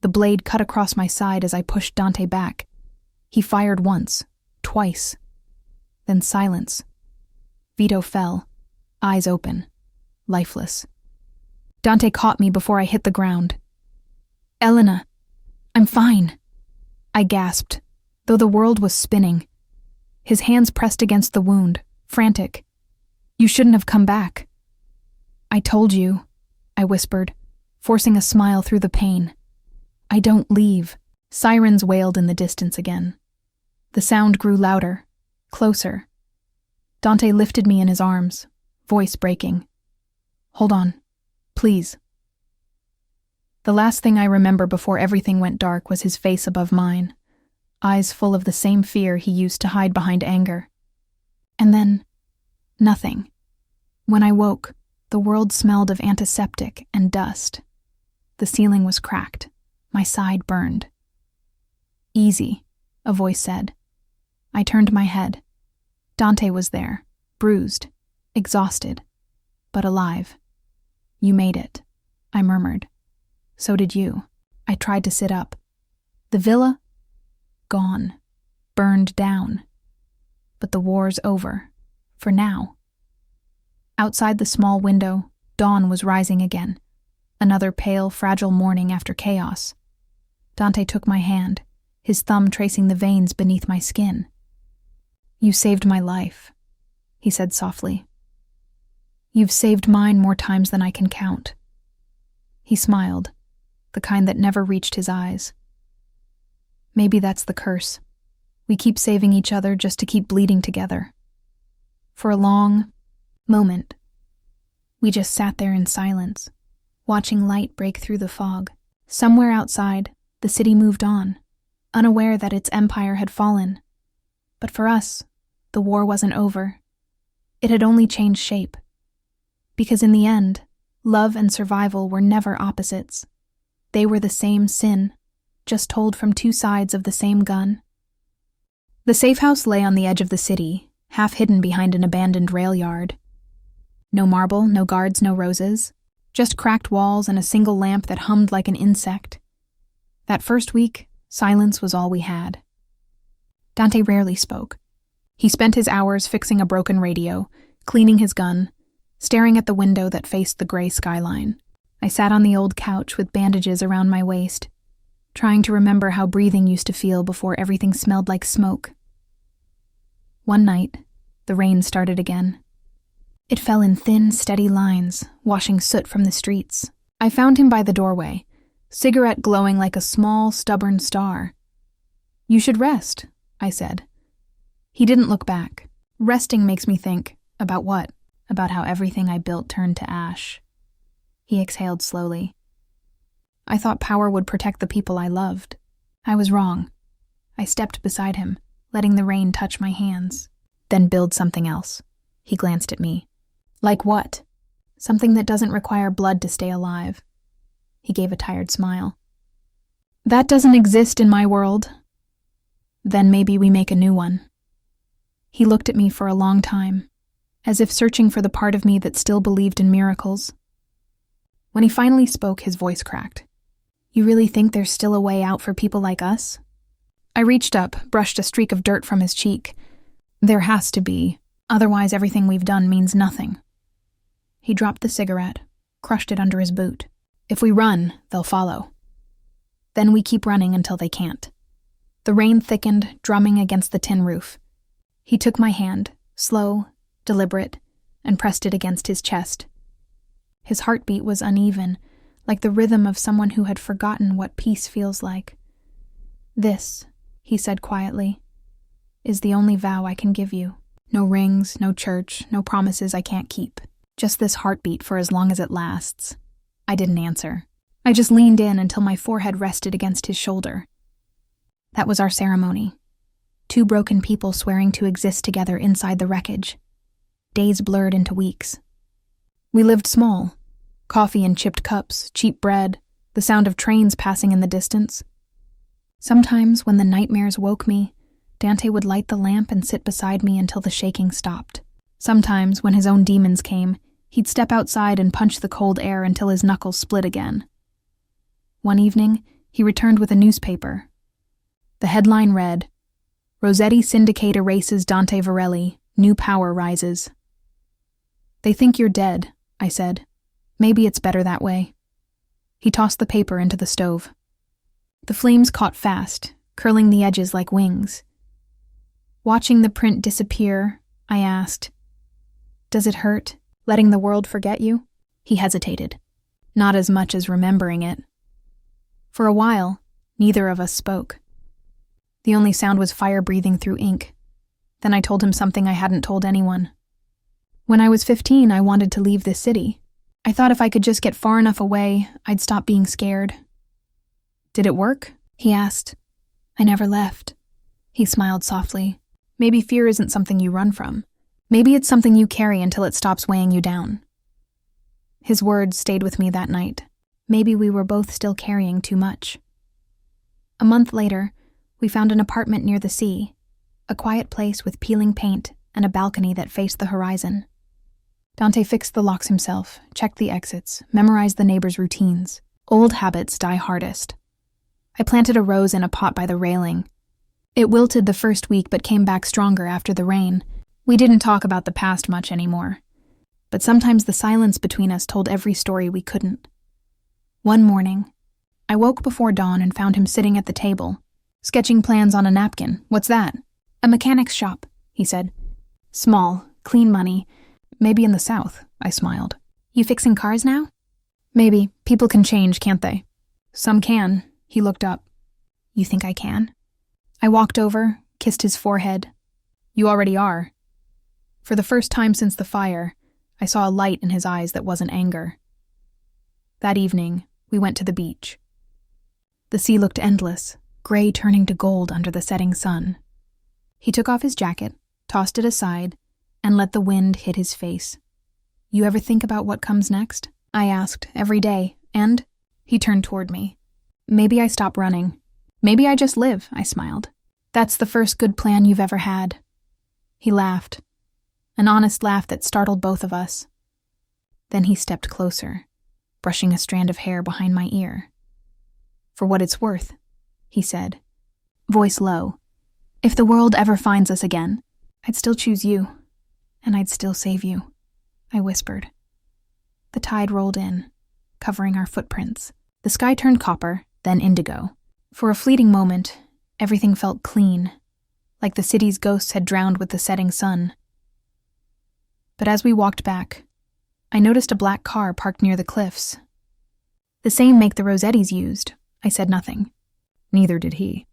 The blade cut across my side as I pushed Dante back. He fired once, twice. Then silence. Vito fell, eyes open, lifeless. Dante caught me before I hit the ground. "Elena, I'm fine," I gasped, though the world was spinning. His hands pressed against the wound, frantic. "You shouldn't have come back." "I told you." I whispered, forcing a smile through the pain. I don't leave. Sirens wailed in the distance again. The sound grew louder, closer. Dante lifted me in his arms, voice breaking. Hold on, please. The last thing I remember before everything went dark was his face above mine, eyes full of the same fear he used to hide behind anger. And then, nothing. When I woke, the world smelled of antiseptic and dust. The ceiling was cracked. My side burned. Easy, a voice said. I turned my head. Dante was there, bruised, exhausted, but alive. You made it, I murmured. So did you. I tried to sit up. The villa? Gone. Burned down. But the war's over. For now. Outside the small window, dawn was rising again. Another pale, fragile morning after chaos. Dante took my hand, his thumb tracing the veins beneath my skin. You saved my life, he said softly. You've saved mine more times than I can count. He smiled, the kind that never reached his eyes. Maybe that's the curse. We keep saving each other just to keep bleeding together. For a long moment, we just sat there in silence, watching light break through the fog. Somewhere outside, the city moved on, unaware that its empire had fallen. But for us, the war wasn't over. It had only changed shape. Because in the end, love and survival were never opposites. They were the same sin, just told from two sides of the same gun. The safe house lay on the edge of the city, half hidden behind an abandoned rail yard. No marble, no guards, no roses. Just cracked walls and a single lamp that hummed like an insect. That first week, silence was all we had. Dante rarely spoke. He spent his hours fixing a broken radio, cleaning his gun, staring at the window that faced the gray skyline. I sat on the old couch with bandages around my waist, trying to remember how breathing used to feel before everything smelled like smoke. One night, the rain started again. It fell in thin, steady lines, washing soot from the streets. I found him by the doorway, cigarette glowing like a small, stubborn star. You should rest, I said. He didn't look back. Resting makes me think, about what? About how everything I built turned to ash. He exhaled slowly. I thought power would protect the people I loved. I was wrong. I stepped beside him, letting the rain touch my hands. Then build something else. He glanced at me. Like what? Something that doesn't require blood to stay alive. He gave a tired smile. That doesn't exist in my world. Then maybe we make a new one. He looked at me for a long time, as if searching for the part of me that still believed in miracles. When he finally spoke, his voice cracked. You really think there's still a way out for people like us? I reached up, brushed a streak of dirt from his cheek. There has to be, otherwise everything we've done means nothing. He dropped the cigarette, crushed it under his boot. If we run, they'll follow. Then we keep running until they can't. The rain thickened, drumming against the tin roof. He took my hand, slow, deliberate, and pressed it against his chest. His heartbeat was uneven, like the rhythm of someone who had forgotten what peace feels like. This, he said quietly, is the only vow I can give you. No rings, no church, no promises I can't keep. Just this heartbeat for as long as it lasts. I didn't answer. I just leaned in until my forehead rested against his shoulder. That was our ceremony. Two broken people swearing to exist together inside the wreckage. Days blurred into weeks. We lived small. Coffee in chipped cups, cheap bread, the sound of trains passing in the distance. Sometimes, when the nightmares woke me, Dante would light the lamp and sit beside me until the shaking stopped. Sometimes, when his own demons came, he'd step outside and punch the cold air until his knuckles split again. One evening, he returned with a newspaper. The headline read, Rossetti Syndicate erases Dante Varelli, new power rises. They think you're dead, I said. Maybe it's better that way. He tossed the paper into the stove. The flames caught fast, curling the edges like wings. Watching the print disappear, I asked, Does it hurt, letting the world forget you? He hesitated. not as much as remembering it. For a while, neither of us spoke. The only sound was fire breathing through ink. Then I told him something I hadn't told anyone. When I was 15, I wanted to leave this city. I thought if I could just get far enough away, I'd stop being scared. Did it work? He asked. I never left. He smiled softly. Maybe fear isn't something you run from. Maybe it's something you carry until it stops weighing you down. His words stayed with me that night. Maybe we were both still carrying too much. A month later, we found an apartment near the sea, a quiet place with peeling paint and a balcony that faced the horizon. Dante fixed the locks himself, checked the exits, memorized the neighbors' routines. Old habits die hardest. I planted a rose in a pot by the railing. It wilted the first week but came back stronger after the rain. We didn't talk about the past much anymore. But sometimes the silence between us told every story we couldn't. One morning, I woke before dawn and found him sitting at the table, sketching plans on a napkin. What's that? A mechanic's shop, he said. Small, clean money. Maybe in the South, I smiled. You fixing cars now? Maybe. People can change, can't they? Some can. He looked up. You think I can? I walked over, kissed his forehead. You already are. For the first time since the fire, I saw a light in his eyes that wasn't anger. That evening, we went to the beach. The sea looked endless, gray turning to gold under the setting sun. He took off his jacket, tossed it aside, and let the wind hit his face. You ever think about what comes next? I asked, every day, and he turned toward me. Maybe I stop running. Maybe I just live, I smiled. That's the first good plan you've ever had. He laughed, an honest laugh that startled both of us. Then he stepped closer, brushing a strand of hair behind my ear. For what it's worth, he said, voice low. If the world ever finds us again, I'd still choose you, and I'd still save you, I whispered. The tide rolled in, covering our footprints. The sky turned copper, then indigo. For a fleeting moment, everything felt clean, like the city's ghosts had drowned with the setting sun. But as we walked back, I noticed a black car parked near the cliffs. The same make the Rossettis used. I said nothing. Neither did he.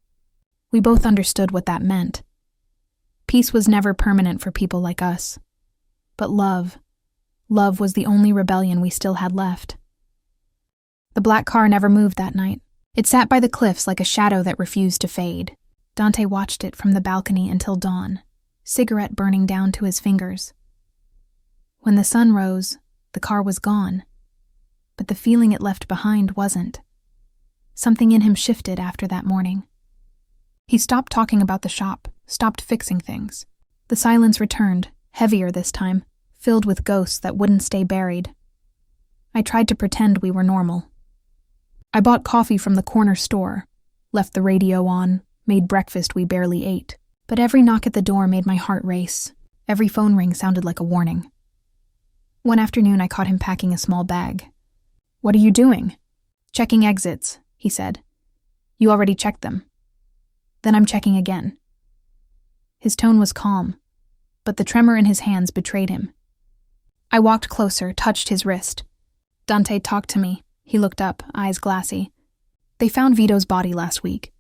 We both understood what that meant. Peace was never permanent for people like us. But love was the only rebellion we still had left. The black car never moved that night. It sat by the cliffs like a shadow that refused to fade. Dante watched it from the balcony until dawn, cigarette burning down to his fingers. When the sun rose, the car was gone, but the feeling it left behind wasn't. Something in him shifted after that morning. He stopped talking about the shop, stopped fixing things. The silence returned, heavier this time, filled with ghosts that wouldn't stay buried. I tried to pretend we were normal. I bought coffee from the corner store, left the radio on, made breakfast we barely ate. But every knock at the door made my heart race. Every phone ring sounded like a warning. One afternoon I caught him packing a small bag. What are you doing? Checking exits, he said. You already checked them. Then I'm checking again. His tone was calm, but the tremor in his hands betrayed him. I walked closer, touched his wrist. Dante talked to me. He looked up, eyes glassy. They found Vito's body last week.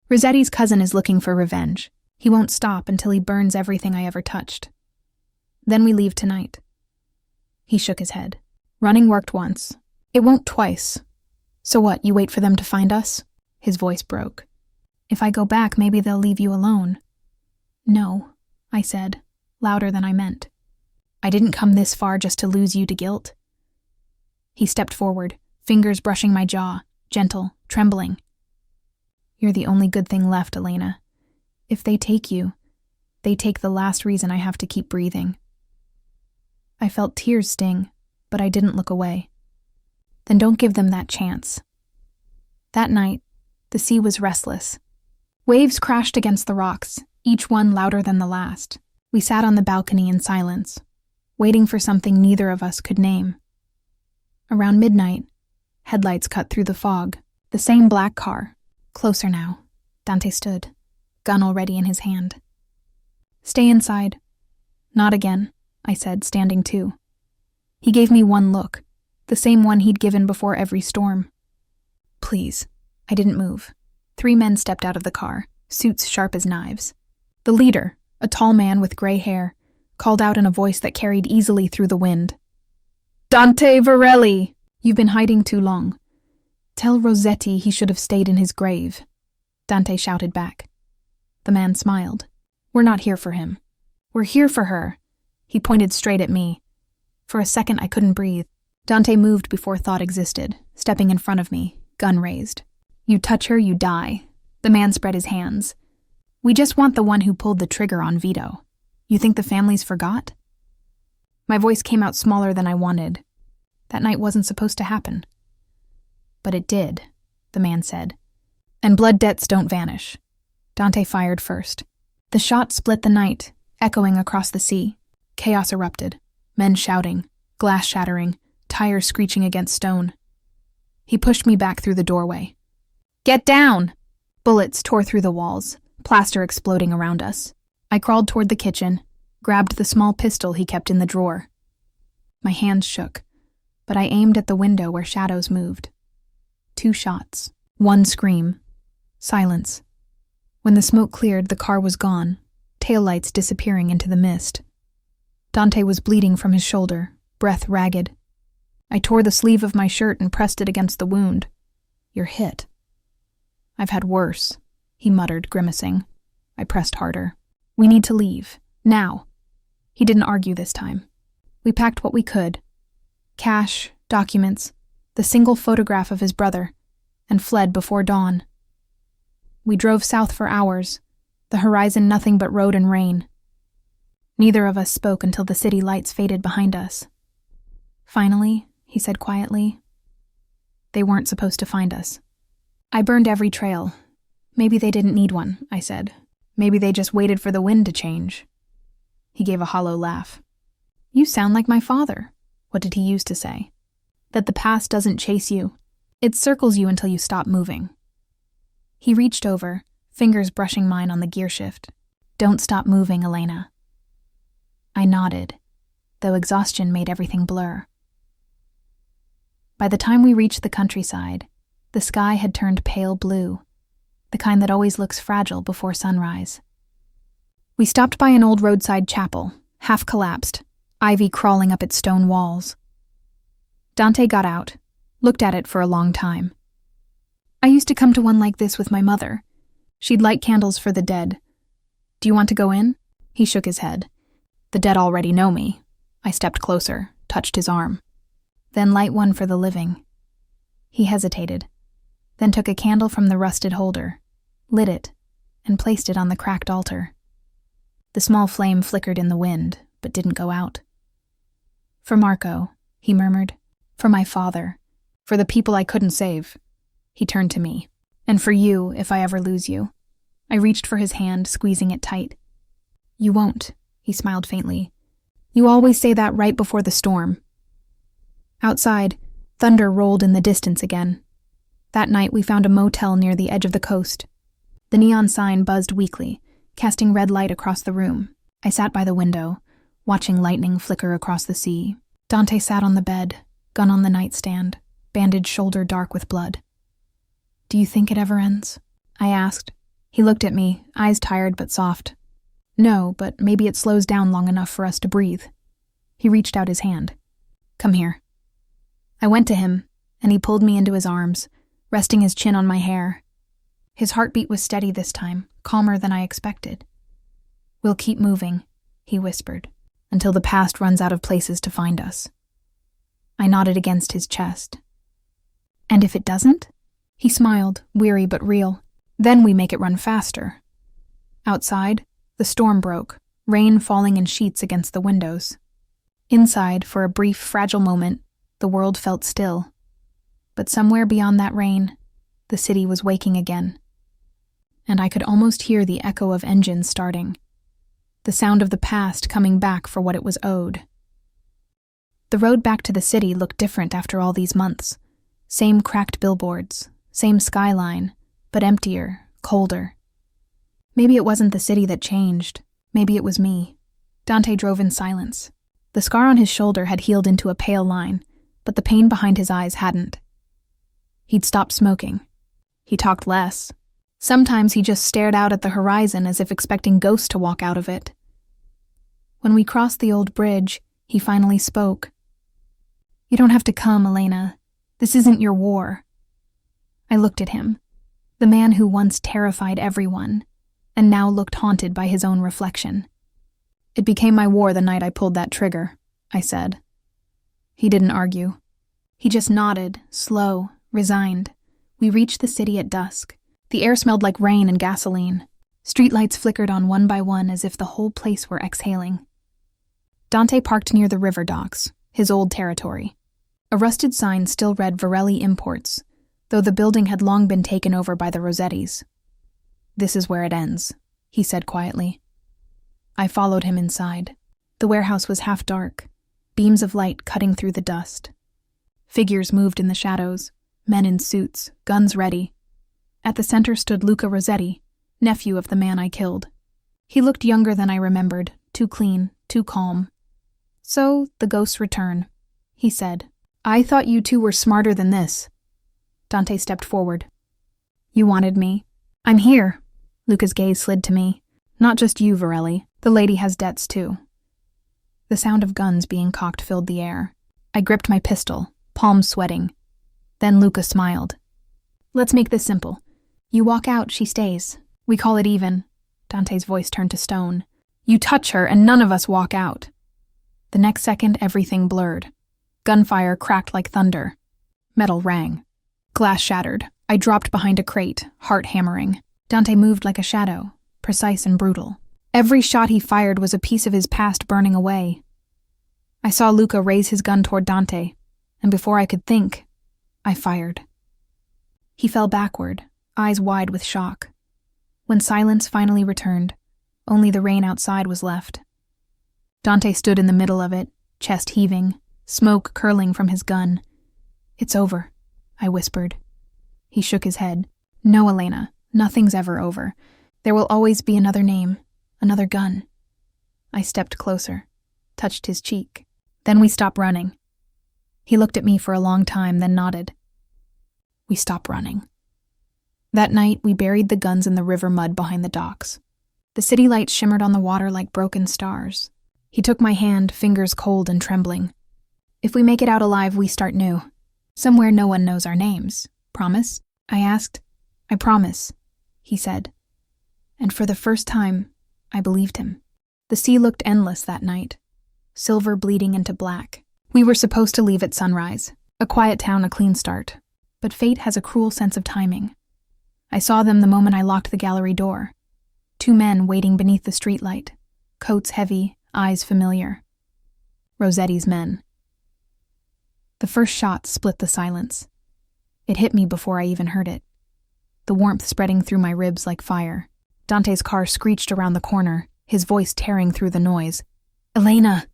Rossetti's cousin is looking for revenge. He won't stop until he burns everything I ever touched. Then we leave tonight. He shook his head. Running worked once. It won't twice. So what, you wait for them to find us? His voice broke. If I go back, maybe they'll leave you alone. No, I said, louder than I meant. I didn't come this far just to lose you to guilt. He stepped forward, fingers brushing my jaw, gentle, trembling. You're the only good thing left, Elena. If they take you, they take the last reason I have to keep breathing. I felt tears sting, but I didn't look away. Then don't give them that chance. That night, the sea was restless. Waves crashed against the rocks, each one louder than the last. We sat on the balcony in silence, waiting for something neither of us could name. Around midnight, headlights cut through the fog. The same black car. Closer now. Dante stood, gun already in his hand. Stay inside. Not again, I said, standing too. He gave me one look, the same one he'd given before every storm. "Please." I didn't move. 3 men stepped out of the car, suits sharp as knives. The leader, a tall man with gray hair, called out in a voice that carried easily through the wind. "Dante Varelli! You've been hiding too long. Tell Rossetti he should have stayed in his grave." Dante shouted back. The man smiled. "We're not here for him. We're here for her." He pointed straight at me. For a second I couldn't breathe. Dante moved before thought existed, stepping in front of me, gun raised. "You touch her, you die." The man spread his hands. "We just want the one who pulled the trigger on Vito. You think the families forgot?" My voice came out smaller than I wanted. That night wasn't supposed to happen. "But it did," the man said. "And blood debts don't vanish." Dante fired first. The shot split the night, echoing across the sea. Chaos erupted. Men shouting, glass shattering, tires screeching against stone. He pushed me back through the doorway. "Get down!" Bullets tore through the walls, plaster exploding around us. I crawled toward the kitchen, grabbed the small pistol he kept in the drawer. My hands shook, but I aimed at the window where shadows moved. 2 shots, 1 scream, silence. When the smoke cleared, the car was gone, taillights disappearing into the mist. Dante was bleeding from his shoulder, breath ragged. I tore the sleeve of my shirt and pressed it against the wound. "You're hit." "I've had worse," he muttered, grimacing. I pressed harder. "We need to leave. Now." He didn't argue this time. We packed what we could. Cash, documents, the single photograph of his brother, and fled before dawn. We drove south for hours, the horizon nothing but road and rain. Neither of us spoke until the city lights faded behind us. "Finally," he said quietly, "they weren't supposed to find us." I burned every trail. "Maybe they didn't need one," I said. "Maybe they just waited for the wind to change." He gave a hollow laugh. "You sound like my father." What did he used to say? That the past doesn't chase you. It circles you until you stop moving. He reached over, fingers brushing mine on the gear shift. "Don't stop moving, Elena." I nodded, though exhaustion made everything blur. By the time we reached the countryside, the sky had turned pale blue, the kind that always looks fragile before sunrise. We stopped by an old roadside chapel, half collapsed, ivy crawling up its stone walls. Dante got out, looked at it for a long time. "I used to come to one like this with my mother. She'd light candles for the dead. Do you want to go in?" He shook his head. "The dead already know me." I stepped closer, touched his arm. "Then light one for the living." He hesitated, then took a candle from the rusted holder, lit it, and placed it on the cracked altar. The small flame flickered in the wind, but didn't go out. "For Marco," he murmured. "For my father. For the people I couldn't save." He turned to me. "And for you, if I ever lose you." I reached for his hand, squeezing it tight. "You won't," he smiled faintly. "You always say that right before the storm." Outside, thunder rolled in the distance again. That night we found a motel near the edge of the coast. The neon sign buzzed weakly, casting red light across the room. I sat by the window, watching lightning flicker across the sea. Dante sat on the bed, gun on the nightstand, bandaged shoulder dark with blood. "Do you think it ever ends?" I asked. He looked at me, eyes tired but soft. "No, but maybe it slows down long enough for us to breathe." He reached out his hand. "Come here." I went to him, and he pulled me into his arms, resting his chin on my hair. His heartbeat was steady this time, calmer than I expected. "We'll keep moving," he whispered, "until the past runs out of places to find us." I nodded against his chest. "And if it doesn't?" He smiled, weary but real. "Then we make it run faster." Outside, the storm broke, rain falling in sheets against the windows. Inside, for a brief, fragile moment, the world felt still. But somewhere beyond that rain, the city was waking again. And I could almost hear the echo of engines starting, the sound of the past coming back for what it was owed. The road back to the city looked different after all these months. Same cracked billboards, same skyline, but emptier, colder. Maybe it wasn't the city that changed. Maybe it was me. Dante drove in silence. The scar on his shoulder had healed into a pale line, but the pain behind his eyes hadn't. He'd stopped smoking. He talked less. Sometimes he just stared out at the horizon as if expecting ghosts to walk out of it. When we crossed the old bridge, he finally spoke. "You don't have to come, Elena. This isn't your war." I looked at him, the man who once terrified everyone, and now looked haunted by his own reflection. "It became my war the night I pulled that trigger," I said. He didn't argue. He just nodded, slow, resigned. We reached the city at dusk. The air smelled like rain and gasoline. Streetlights flickered on one by one as if the whole place were exhaling. Dante parked near the river docks, his old territory. A rusted sign still read Varelli Imports, though the building had long been taken over by the Rossettis. "This is where it ends," he said quietly. I followed him inside. The warehouse was half dark, beams of light cutting through the dust. Figures moved in the shadows, men in suits, guns ready. At the center stood Luca Rossetti, nephew of the man I killed. He looked younger than I remembered, too clean, too calm. "So, the ghosts return," he said. "I thought you two were smarter than this." Dante stepped forward. "You wanted me. I'm here." Luca's gaze slid to me. "Not just you, Varelli. The lady has debts, too." The sound of guns being cocked filled the air. I gripped my pistol, palms sweating. Then Luca smiled. "Let's make this simple. You walk out, she stays. We call it even." Dante's voice turned to stone. "You touch her, and none of us walk out." The next second, everything blurred. Gunfire cracked like thunder. Metal rang. Glass shattered. I dropped behind a crate, heart hammering. Dante moved like a shadow, precise and brutal. Every shot he fired was a piece of his past burning away. I saw Luca raise his gun toward Dante, and before I could think, I fired. He fell backward, eyes wide with shock. When silence finally returned, only the rain outside was left. Dante stood in the middle of it, chest heaving, smoke curling from his gun. "It's over," I whispered. He shook his head. "No, Elena, nothing's ever over. There will always be another name, another gun." I stepped closer, touched his cheek. Then we stopped running. He looked at me for a long time, then nodded. We stopped running. That night, we buried the guns in the river mud behind the docks. The city lights shimmered on the water like broken stars. He took my hand, fingers cold and trembling. "If we make it out alive, we start new. Somewhere no one knows our names. Promise?" I asked. "I promise," he said. And for the first time, I believed him. The sea looked endless that night, silver bleeding into black. We were supposed to leave at sunrise, a quiet town, a clean start. But fate has a cruel sense of timing. I saw them the moment I locked the gallery door. 2 men waiting beneath the streetlight, coats heavy, eyes familiar. Rossetti's men. The first shot split the silence. It hit me before I even heard it, the warmth spreading through my ribs like fire. Dante's car screeched around the corner, his voice tearing through the noise. "Elena!"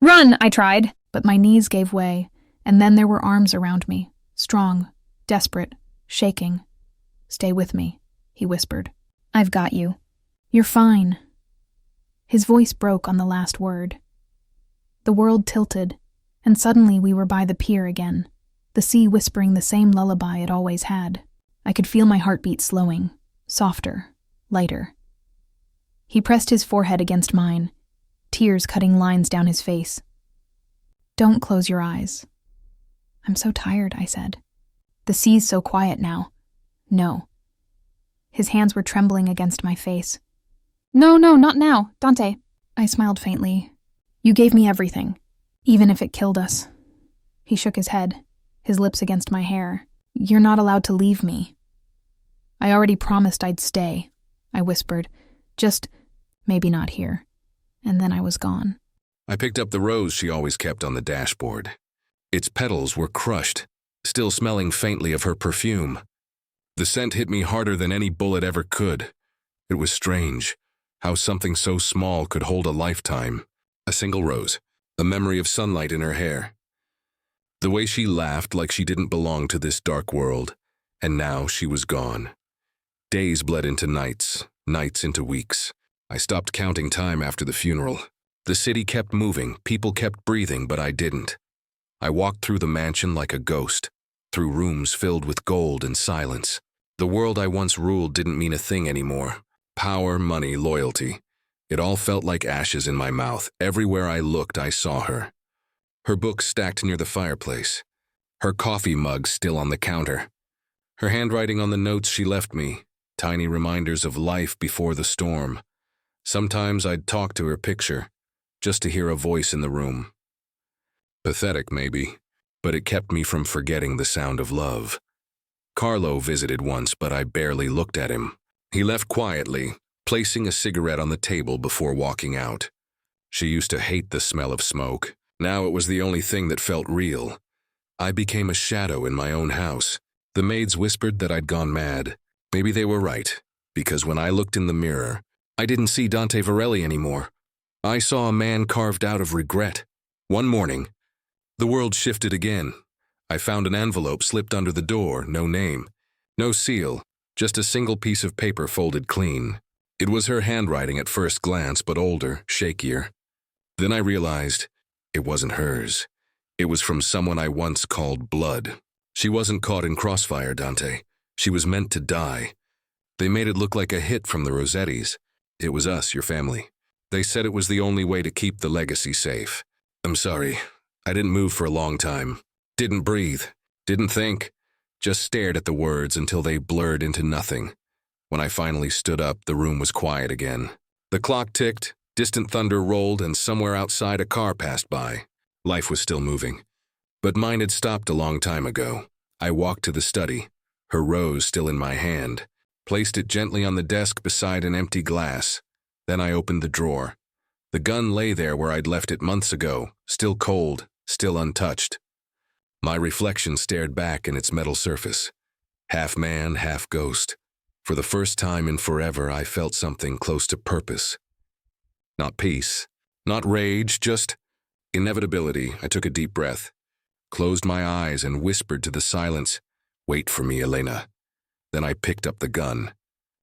"Run!" I tried, but my knees gave way, and then there were arms around me, strong, desperate, shaking. "Stay with me," he whispered. "I've got you. You're fine." His voice broke on the last word. The world tilted, and suddenly we were by the pier again, the sea whispering the same lullaby it always had. I could feel my heartbeat slowing, softer, lighter. He pressed his forehead against mine, tears cutting lines down his face. "Don't close your eyes." "I'm so tired," I said. "The sea's so quiet now." "No." His hands were trembling against my face. No, not now, Dante." I smiled faintly. "You gave me everything, even if it killed us." He shook his head, his lips against my hair. "You're not allowed to leave me." "I already promised I'd stay," I whispered. "Just, maybe not here." And then I was gone. I picked up the rose she always kept on the dashboard. Its petals were crushed, still smelling faintly of her perfume. The scent hit me harder than any bullet ever could. It was strange, how something so small could hold a lifetime. A single rose, a memory of sunlight in her hair. The way she laughed like she didn't belong to this dark world, and now she was gone. Days bled into nights, nights into weeks. I stopped counting time after the funeral. The city kept moving, people kept breathing, but I didn't. I walked through the mansion like a ghost, through rooms filled with gold and silence. The world I once ruled didn't mean a thing anymore. Power, money, loyalty. It all felt like ashes in my mouth. Everywhere I looked, I saw her. Her books stacked near the fireplace. Her coffee mug still on the counter. Her handwriting on the notes she left me, tiny reminders of life before the storm. Sometimes I'd talk to her picture, just to hear a voice in the room. Pathetic, maybe, but it kept me from forgetting the sound of love. Carlo visited once, but I barely looked at him. He left quietly, placing a cigarette on the table before walking out. She used to hate the smell of smoke. Now it was the only thing that felt real. I became a shadow in my own house. The maids whispered that I'd gone mad. Maybe they were right, because when I looked in the mirror, I didn't see Dante Varelli anymore. I saw a man carved out of regret. One morning, the world shifted again. I found an envelope slipped under the door, no name, no seal, just a single piece of paper folded clean. It was her handwriting at first glance, but older, shakier. Then I realized it wasn't hers. It was from someone I once called blood. She wasn't caught in crossfire, Dante. She was meant to die. They made it look like a hit from the Rossettis. It was us, your family. They said it was the only way to keep the legacy safe. I'm sorry. I didn't move for a long time. Didn't breathe. Didn't think. Just stared at the words until they blurred into nothing. When I finally stood up, the room was quiet again. The clock ticked, distant thunder rolled, and somewhere outside a car passed by. Life was still moving. But mine had stopped a long time ago. I walked to the study, her rose still in my hand, placed it gently on the desk beside an empty glass. Then I opened the drawer. The gun lay there where I'd left it months ago, still cold, still untouched. My reflection stared back in its metal surface. Half man, half ghost. For the first time in forever, I felt something close to purpose. Not peace, not rage, just inevitability. I took a deep breath, closed my eyes and whispered to the silence, "Wait for me, Elena." Then I picked up the gun.